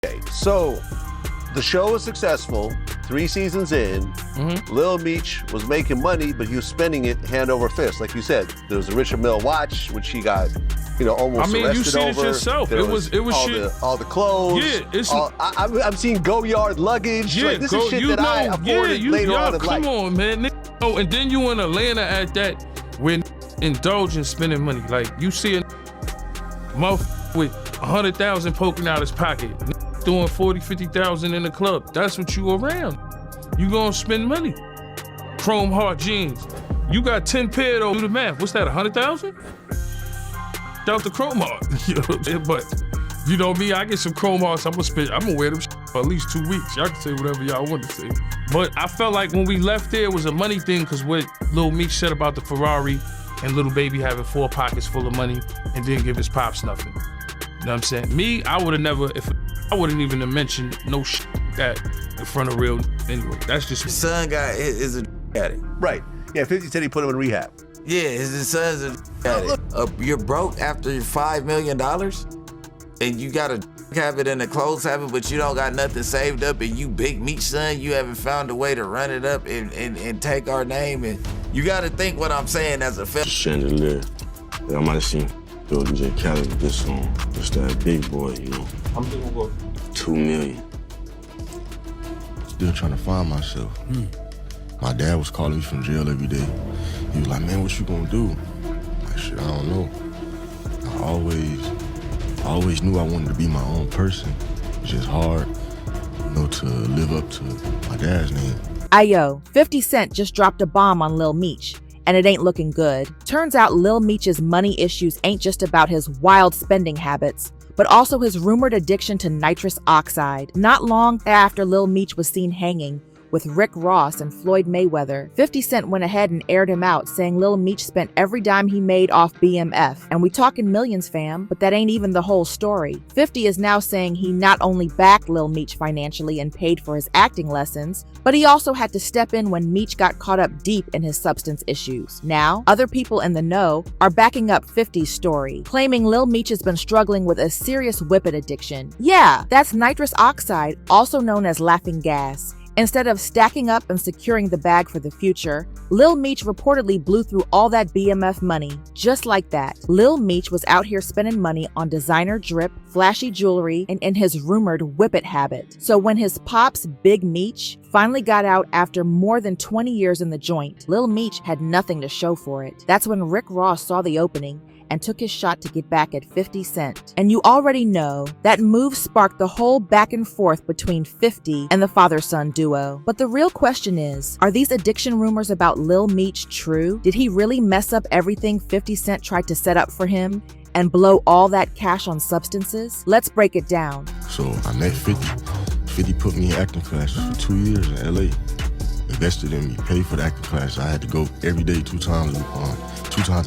Okay, so the show was successful. 3 seasons in, Lil Meech was making money, but he was spending it hand over fist. Like you said, there was a Richard Mille watch, which he got, almost arrested over. You see it yourself. There it was all shit. All the clothes. Yeah, it's. I'm seeing Go Yard luggage. Yeah, this is shit that I afforded later on in life. Come on, man. Oh, and then you in Atlanta at that when indulging spending money. Like you see a mouth with 100,000 poking out his pocket. Doing 40, 50,000 in the club. That's what you around. You gonna spend money. Chrome heart jeans. You got 10 pair though, do the math. What's that, 100,000? Out the chrome heart. You know what I'm saying? But you know me, I get some chrome hearts, I'm gonna wear them for at least 2 weeks. Y'all can say whatever y'all want to say. But I felt like when we left there, it was a money thing because what Lil Meech said about the Ferrari and Little Baby having 4 pockets full of money and didn't give his pops nothing. You know what I'm saying? Me, I would have never, I wouldn't even have mentioned no shit that in front of real anyway. That's just his son is a addict. Right. Yeah, 50 said he put him in rehab. Yeah, his son's a addict. You're broke after $5 million and you got a habit and a clothes habit, but you don't got nothing saved up, and you Big Meech son, you haven't found a way to run it up and take our name. And you got to think what I'm saying as a film. Chandelier. I might have seen Bill DJ Khaled with this song. Just that big boy, I'm doing what? 2 million. Still trying to find myself. My dad was calling me from jail every day. He was like, man, what you gonna do? I'm like, shit, I don't know. I always knew I wanted to be my own person. It's just hard, to live up to my dad's name. Ayo, 50 Cent just dropped a bomb on Lil Meech, and it ain't looking good. Turns out Lil Meech's money issues ain't just about his wild spending habits, but also his rumored addiction to nitrous oxide. Not long after Lil Meech was seen hanging with Rick Ross and Floyd Mayweather, 50 Cent went ahead and aired him out, saying Lil Meech spent every dime he made off BMF. And we talking millions, fam, but that ain't even the whole story. 50 is now saying he not only backed Lil Meech financially and paid for his acting lessons, but he also had to step in when Meech got caught up deep in his substance issues. Now, other people in the know are backing up 50's story, claiming Lil Meech has been struggling with a serious whippet addiction. Yeah, that's nitrous oxide, also known as laughing gas. Instead of stacking up and securing the bag for the future, Lil Meech reportedly blew through all that BMF money. Just like that, Lil Meech was out here spending money on designer drip, flashy jewelry, and his rumored whippet habit. So when his pops, Big Meech, finally got out after more than 20 years in the joint, Lil Meech had nothing to show for it. That's when Rick Ross saw the opening and took his shot to get back at 50 Cent. And you already know, that move sparked the whole back and forth between 50 and the father-son duo. But the real question is, are these addiction rumors about Lil Meech true? Did he really mess up everything 50 Cent tried to set up for him and blow all that cash on substances? Let's break it down. So I met 50. 50 put me in acting classes for 2 years in LA. Invested in me, paid for the acting class. I had to go every day, 2 times a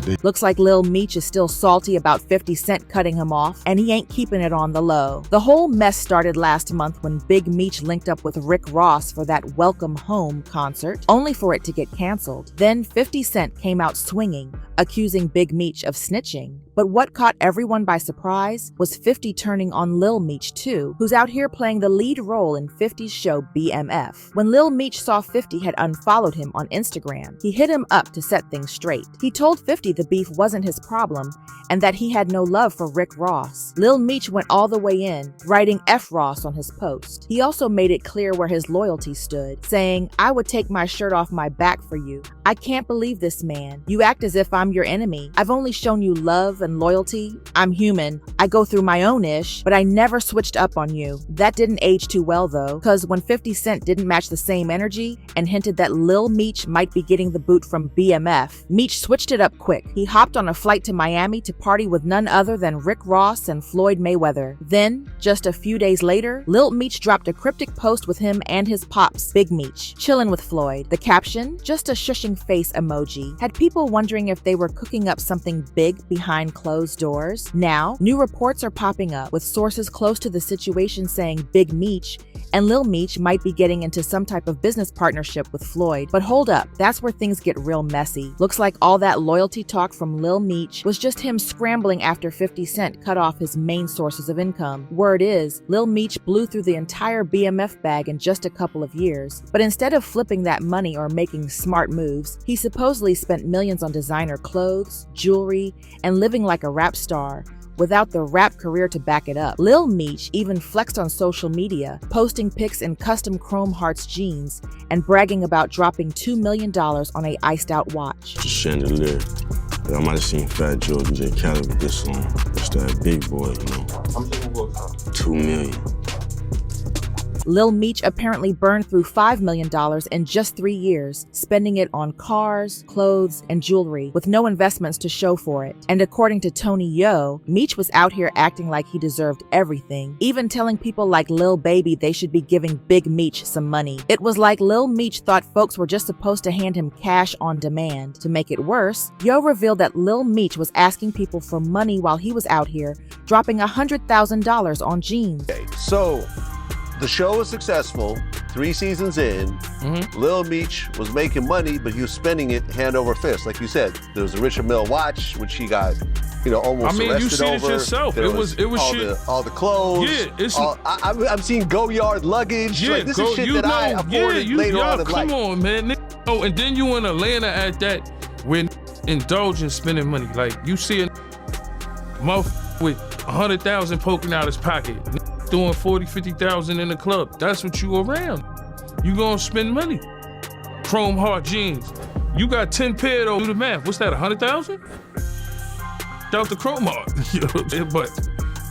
day. Looks like Lil Meech is still salty about 50 Cent cutting him off, and he ain't keeping it on the low. The whole mess started last month when Big Meech linked up with Rick Ross for that Welcome Home concert, only for it to get canceled. Then 50 Cent came out swinging, accusing Big Meech of snitching. But what caught everyone by surprise was 50 turning on Lil Meech too, who's out here playing the lead role in 50's show BMF. When Lil Meech saw 50 had unfollowed him on Instagram, he hit him up to set things straight. He told 50 the beef wasn't his problem and that he had no love for Rick Ross. Lil Meech went all the way in, writing F Ross on his post. He also made it clear where his loyalty stood, saying, "I would take my shirt off my back for you. I can't believe this, man. You act as if I'm your enemy. I've only shown you love and loyalty. I'm human. I go through my own ish, but I never switched up on you." That didn't age too well though, because when 50 Cent didn't match the same energy and hinted that Lil Meech might be getting the boot from BMF, Meech switched it up quick. He hopped on a flight to Miami to party with none other than Rick Ross and Floyd Mayweather. Then, just a few days later, Lil Meech dropped a cryptic post with him and his pops, Big Meech, chilling with Floyd. The caption, just a shushing face emoji had people wondering if they were cooking up something big behind closed doors. Now, new reports are popping up with sources close to the situation saying Big Meech and Lil Meech might be getting into some type of business partnership with Floyd. But hold up, that's where things get real messy. Looks like all that loyalty talk from Lil Meech was just him scrambling after 50 Cent cut off his main sources of income. Word is, Lil Meech blew through the entire BMF bag in just a couple of years. But instead of flipping that money or making smart moves, he supposedly spent millions on designer clothes, jewelry, and living like a rap star, without the rap career to back it up. Lil Meech even flexed on social media, posting pics in custom Chrome Hearts jeans and bragging about dropping $2 million on a iced out watch. Just chandelier. Y'all might have seen Fat Joe, DJ Khaled with this song. It's that big boy, you know. 2 million. Lil Meech apparently burned through $5 million in just 3 years, spending it on cars, clothes, and jewelry, with no investments to show for it. And according to Tony Yo, Meech was out here acting like he deserved everything, even telling people like Lil Baby they should be giving Big Meech some money. It was like Lil Meech thought folks were just supposed to hand him cash on demand. To make it worse, Yo revealed that Lil Meech was asking people for money while he was out here, dropping $100,000 on jeans. Okay, so the show was successful. 3 seasons in, Lil Meech was making money, but he was spending it hand over fist. Like you said, there was a Richard Mille watch, which he got, almost arrested over. you see this yourself. There it was all shit. all the clothes. Yeah, it's. I'm seeing Go Yard luggage. Yeah, like, this is shit that I afforded later on in life. Come on, man. Oh, and then you in Atlanta at that when indulge in spending money. Like you see a motherfucker with 100,000 poking out his pocket, doing 40, 50,000 in the club. That's what you around. You gonna spend money. Chrome Heart jeans. You got 10 pair though. Do the math. What's that? 100,000? Out the Chrome Heart. But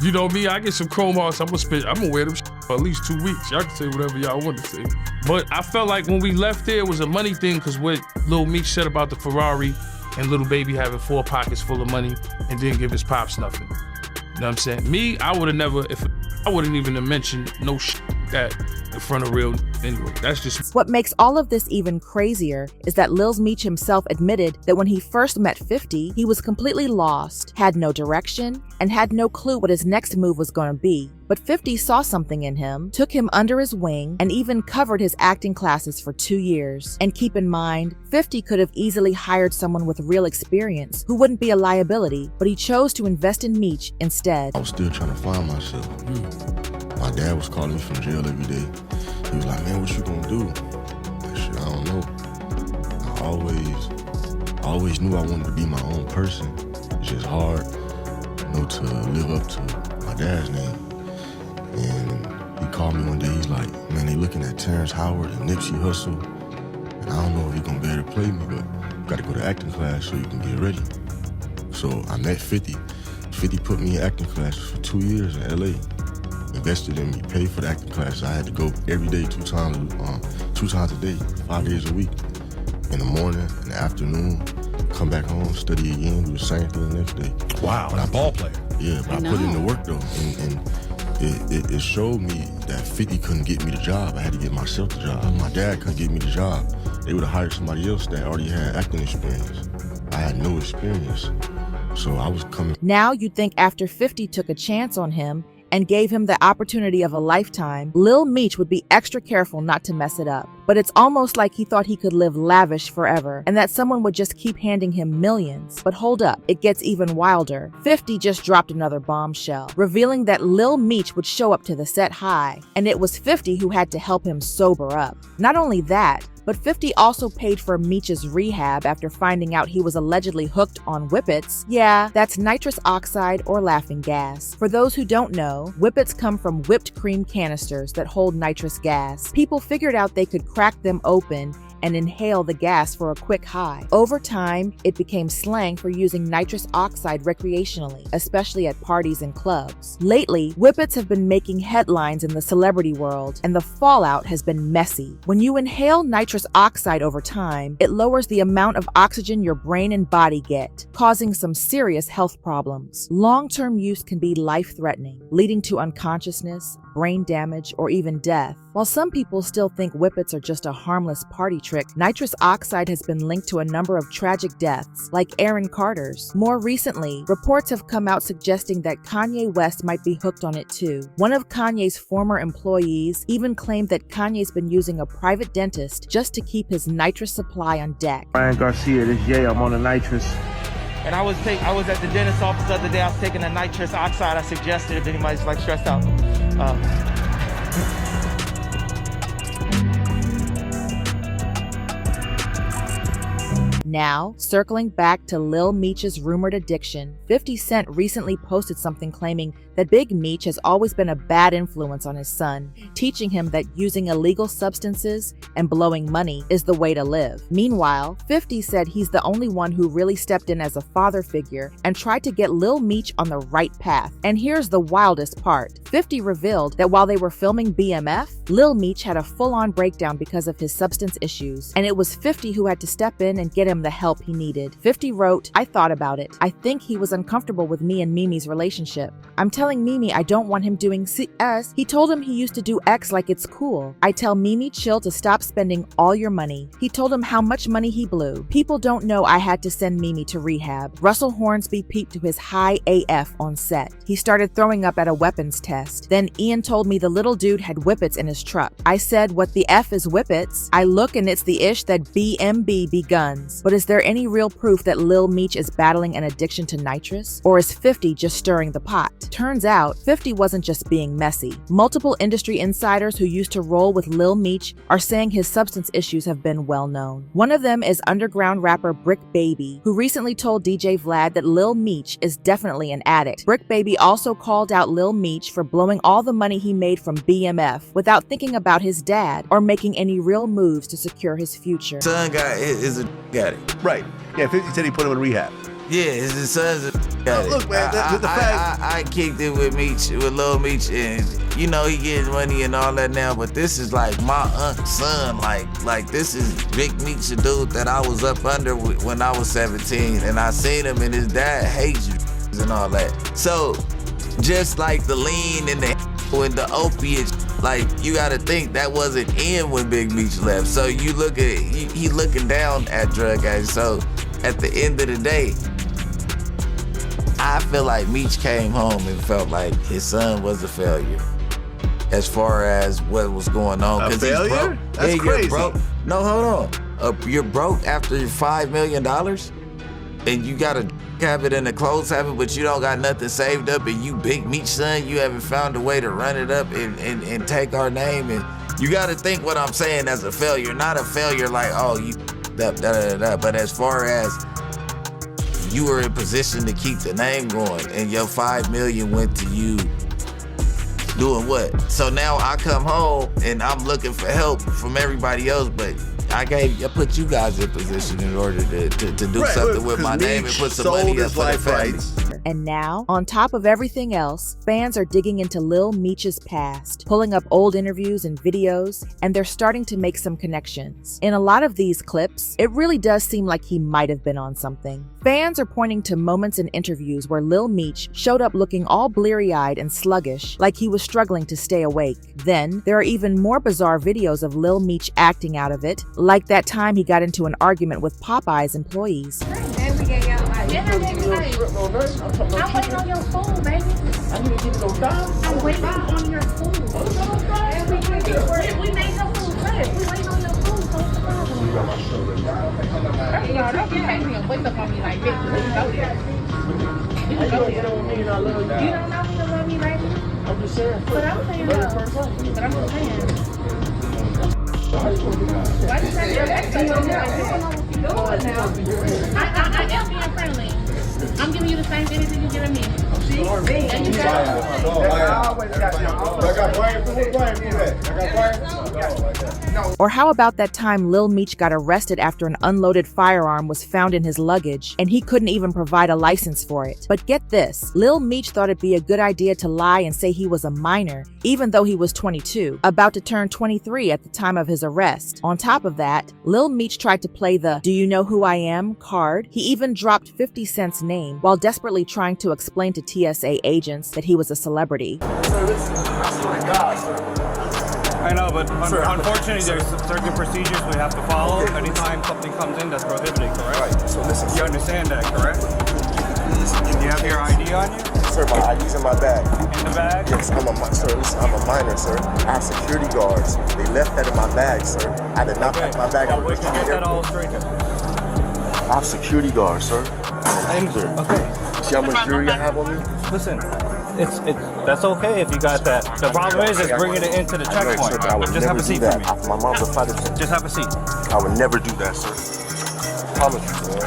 you know me, I get some Chrome Hearts. I'm gonna wear them for at least 2 weeks. Y'all can say whatever y'all want to say. But I felt like when we left there, it was a money thing because what Lil Meech said about the Ferrari and Lil Baby having 4 pockets full of money and didn't give his pops nothing. You know what I'm saying? Me, I would have never, I wouldn't even have mentioned no shit that in front of real anyway. That's just. What makes all of this even crazier is that Lil Meech himself admitted that when he first met 50, he was completely lost, had no direction, and had no clue what his next move was going to be. But 50 saw something in him, took him under his wing, and even covered his acting classes for 2 years. And keep in mind, 50 could have easily hired someone with real experience who wouldn't be a liability, but he chose to invest in Meech instead. I was still trying to find myself. My dad was calling me from jail every day. He was like, man, what you gonna do? Like, shit, I don't know. I always knew I wanted to be my own person. It's just hard, to live up to my dad's name. And he called me one day, he's like, man, they looking at Terrence Howard and Nipsey Hussle. And I don't know if he gonna be able to play me, but you gotta go to acting class so you can get ready. So I met 50. 50 put me in acting classes for 2 years in LA. Invested in me, paid for the acting classes. I had to go every day, 2 times a day, 5 days a week. In the morning, in the afternoon, come back home, study again, do the same thing the next day. Wow, a ball player. Yeah, but I put in the work though, and it showed me that 50 couldn't get me the job. I had to get myself the job. My dad couldn't get me the job. They would have hired somebody else that already had acting experience. I had no experience, so I was coming. Now you'd think after 50 took a chance on him and gave him the opportunity of a lifetime, Lil Meech would be extra careful not to mess it up. But it's almost like he thought he could live lavish forever and that someone would just keep handing him millions. But hold up, it gets even wilder. 50 just dropped another bombshell, revealing that Lil Meech would show up to the set high, and it was 50 who had to help him sober up. Not only that, but 50 also paid for Meech's rehab after finding out he was allegedly hooked on whippets. Yeah, that's nitrous oxide or laughing gas. For those who don't know, whippets come from whipped cream canisters that hold nitrous gas. People figured out they could crack them open and inhale the gas for a quick high. Over time, it became slang for using nitrous oxide recreationally, especially at parties and clubs. Lately, whippets have been making headlines in the celebrity world, and the fallout has been messy. When you inhale nitrous oxide over time, it lowers the amount of oxygen your brain and body get, causing some serious health problems. Long-term use can be life-threatening, leading to unconsciousness, brain damage, or even death. While some people still think whippets are just a harmless party trick, nitrous oxide has been linked to a number of tragic deaths, like Aaron Carter's. More recently, reports have come out suggesting that Kanye West might be hooked on it too. One of Kanye's former employees even claimed that Kanye's been using a private dentist just to keep his nitrous supply on deck. Ryan Garcia, this Jay, I'm on the nitrous. And I was at the dentist's office the other day. I was taking the nitrous oxide. I suggested if anybody's like stressed out. Now, circling back to Lil Meech's rumored addiction, 50 Cent recently posted something claiming that Big Meech has always been a bad influence on his son, teaching him that using illegal substances and blowing money is the way to live. Meanwhile, 50 said he's the only one who really stepped in as a father figure and tried to get Lil Meech on the right path. And here's the wildest part. 50 revealed that while they were filming BMF, Lil Meech had a full-on breakdown because of his substance issues, and it was 50 who had to step in and get him the help he needed. 50 wrote, "I thought about it. I think he was uncomfortable with me and Mimi's relationship. I'm telling Mimi I don't want him doing CS. He told him he used to do X like it's cool. I tell Mimi chill to stop spending all your money. He told him how much money he blew. People don't know I had to send Mimi to rehab." Russell Hornsby peeped to his high AF on set. He started throwing up at a weapons test. Then Ian told me the little dude had whippets in his truck. I said, "What the F is whippets?" I look and it's the ish that BMB be guns. But is there any real proof that Lil Meech is battling an addiction to nitrous? Or is 50 just stirring the pot? Turns out, 50 wasn't just being messy. Multiple industry insiders who used to roll with Lil Meech are saying his substance issues have been well known. One of them is underground rapper Brick Baby, who recently told DJ Vlad that Lil Meech is definitely an addict. Brick Baby also called out Lil Meech for blowing all the money he made from BMF without thinking about his dad or making any real moves to secure his future. Son is a addict. Right. Yeah, 50 said he put him in rehab. Yeah, his son's a addict. Look, man, the fact... I kicked it with Lil Meech, and you know he gets money and all that now, but this is like my son. Like this is Big Meech, a dude that I was up under when I was 17, and I seen him, and his dad hates you and all that. So just like the lean and the opiates, like you gotta think that wasn't in when Big Meech left. So you look at he looking down at drug addicts. So at the end of the day, I feel like Meech came home and felt like his son was a failure as far as what was going on. A failure? He's broke. That's crazy. You're broke. No, hold on. You're broke after $5 million, and you got a habit and a clothes habit, but you don't got nothing saved up, and you Big Meech son, you haven't found a way to run it up and take our name. And you got to think what I'm saying as a failure, not a failure like, oh, you but as far as you were in position to keep the name going, and your $5 million went to you doing what? So now I come home and I'm looking for help from everybody else, but I put you guys in position in order to do something with my name and put some money up for the family. And now, on top of everything else, fans are digging into Lil Meech's past, pulling up old interviews and videos, and they're starting to make some connections. In a lot of these clips, it really does seem like he might have been on something. Fans are pointing to moments in interviews where Lil Meech showed up looking all bleary-eyed and sluggish, like he was struggling to stay awake. Then, there are even more bizarre videos of Lil Meech acting out of it, like that time he got into an argument with Popeye's employees. I'm waiting on your food, baby. I need to give you those dollars. I'm waiting on your food. We made your food fresh. We waiting on your food. So what's the problem? First of all, don't be taking a wake up on me like this. We can go there. We can go there. You don't know me to love me, baby. I'm just saying. But I'm saying no. But I'm just saying. Why you say that? I am being friendly. I'm giving you the same energy you're giving me. See? And you Or how about that time Lil Meech got arrested after an unloaded firearm was found in his luggage and he couldn't even provide a license for it? But get this, Lil Meech thought it'd be a good idea to lie and say he was a minor, even though he was 22, about to turn 23 at the time of his arrest. On top of that, Lil Meech tried to play the "Do you know who I am" card. He even dropped 50 Cent's name while desperately trying to explain to TSA agents that he was a celebrity. I know, but unfortunately, there's certain procedures we have to follow. Anytime something comes in that's prohibited, correct? Right, so listen. You understand that, correct? Do you have your ID on you? Sir, my ID's in my bag. In the bag? Yes, I'm a minor, sir. I have security guards. They left that in my bag, sir. I did not pack my bag. Well, we can get that all straight. I have security guards, sir. Okay. See how much jewelry I have on me? Listen, it's that's okay if you got that. The problem is bringing it into the checkpoint. Sir, I would Just have never a seat do that. for me. My mom's a flight attendant. Just have a seat. I would never do that, sir. I promise you, man.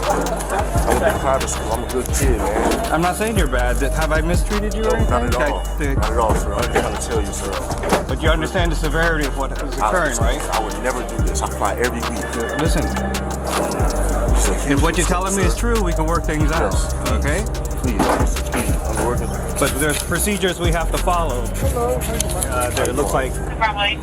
I went to private school. I'm a good kid, man. I'm not saying you're bad. Have I mistreated you or anything? Not at all. Not at all, sir. I'm just trying to tell you, sir. But you understand the severity of what is occurring, right? I would never do this. I fly every week. Listen, if what you're telling me is true, we can work things out, okay? Please, I'm working. But there's procedures we have to follow. It looks like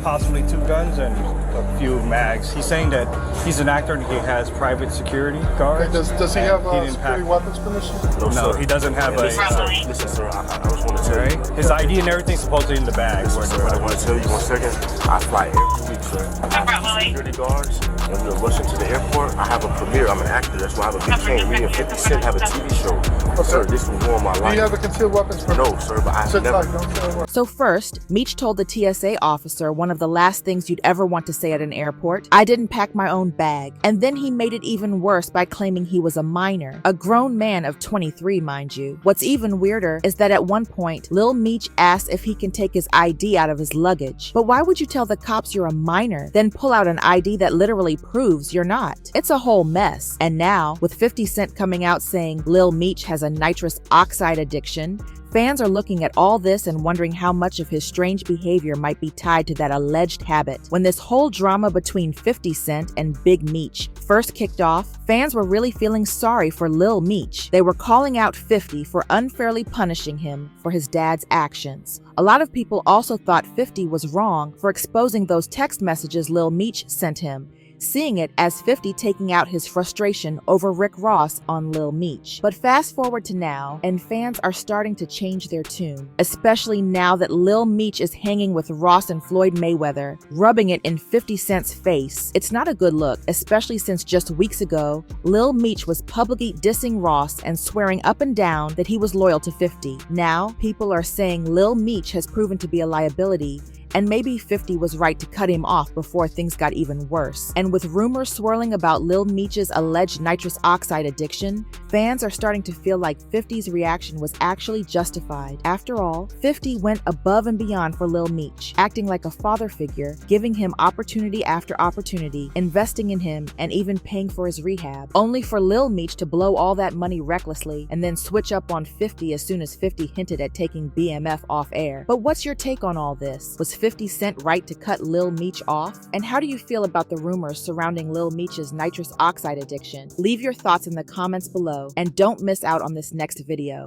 possibly 2 guns and a few mags. He's saying that he's an actor and he has private security guards. Does he have security weapons permission? No, he doesn't have a... Listen, sir, I just want to tell you. His ID and everything's supposedly in the bag. Listen, sir, I want to tell you 1 second. I fly every week, sir. I have security guards, and we're rushing to the airport. I have a premiere. I'm an actor. That's why I have a big chain. Me and 50 Cent have a TV show. Okay. Sir, this will ruin my life. Do you have a concealed weapons permission? No, sir, but I have never... So first, Meech told the TSA officer one of the last things you'd ever want to say at an airport: I didn't pack my own bag. And then he made it even worse by claiming he was a minor. A grown man of 23, mind you. What's even weirder is that at one point, Lil Meech asked if he can take his ID out of his luggage. But why would you tell the cops you're a minor, then pull out an ID that literally proves you're not? It's a whole mess. And now, with 50 Cent coming out saying Lil Meech has a nitrous oxide addiction, fans are looking at all this and wondering how much of his strange behavior might be tied to that alleged habit. When this whole drama between 50 Cent and Big Meech first kicked off, fans were really feeling sorry for Lil Meech. They were calling out 50 for unfairly punishing him for his dad's actions. A lot of people also thought 50 was wrong for exposing those text messages Lil Meech sent him, seeing it as 50 taking out his frustration over Rick Ross on Lil Meech. But fast forward to now, and fans are starting to change their tune, especially now that Lil Meech is hanging with Ross and Floyd Mayweather, rubbing it in 50 Cent's face. It's not a good look, especially since just weeks ago, Lil Meech was publicly dissing Ross and swearing up and down that he was loyal to 50. Now, people are saying Lil Meech has proven to be a liability, and maybe 50 was right to cut him off before things got even worse. And with rumors swirling about Lil Meech's alleged nitrous oxide addiction, fans are starting to feel like 50's reaction was actually justified. After all, 50 went above and beyond for Lil Meech, acting like a father figure, giving him opportunity after opportunity, investing in him, and even paying for his rehab, only for Lil Meech to blow all that money recklessly and then switch up on 50 as soon as 50 hinted at taking BMF off air. But what's your take on all this? Was 50 Cent right to cut Lil Meech off? And how do you feel about the rumors surrounding Lil Meech's nitrous oxide addiction? Leave your thoughts in the comments below, and don't miss out on this next video.